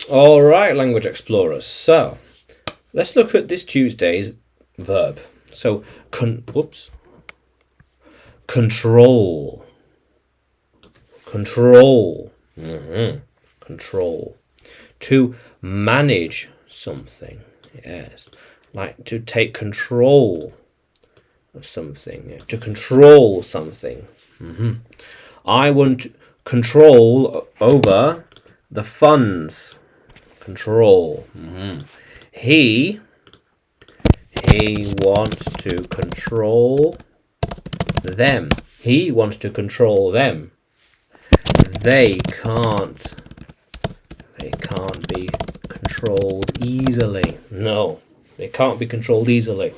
All right, language explorers. So let's look at this Tuesday's verb. So, control. Control. Control. To manage something. Yes. Like to take control of something. To control something. I want control over the funds. Control. He wants to control them. He wants to control them. They can't be controlled easily. No, they can't be controlled easily.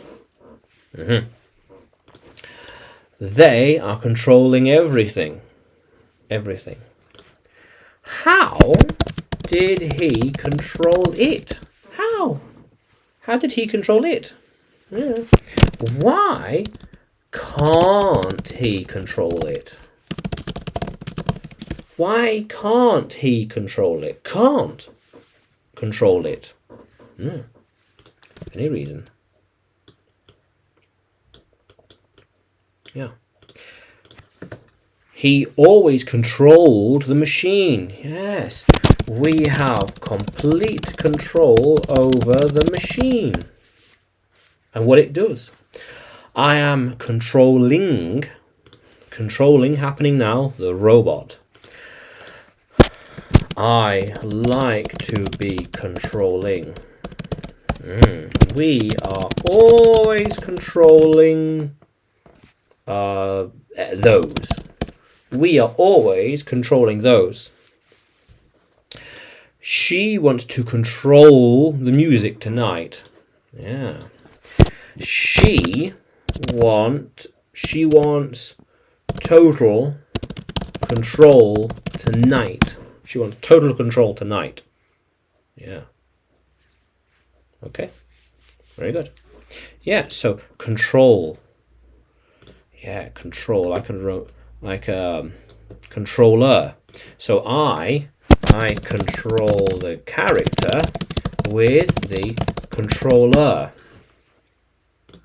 They are controlling everything. Everything. How did he control it? How? How did he control it? Yeah. Why can't he control it? Why can't he control it? Can't control it. Any reason? Yeah. He always controlled the machine. Yes. We have complete control over the machine and what it does. I am controlling happening now, the robot. I like to be controlling. We are always controlling those. We are always controlling those. She wants to control the music tonight. Yeah. She wants total control tonight. She wants total control tonight. Yeah. Okay. Very good. Yeah, so control. Yeah, control. Controller. So I control the character with the controller.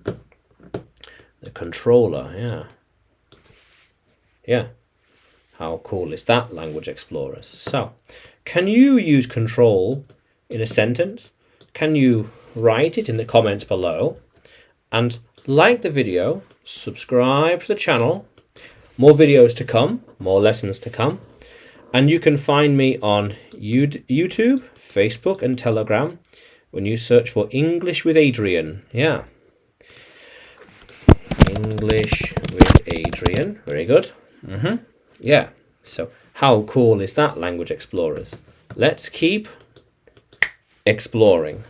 The controller, yeah. Yeah. How cool is that, language explorers? So, can you use control in a sentence? Can you write it in the comments below? And like the video, subscribe to the channel. More videos to come, more lessons to come. And you can find me on YouTube, Facebook, and Telegram when you search for English with Adrian. Yeah. English with Adrian. Very good. Yeah. So how cool is that, language explorers? Let's keep exploring.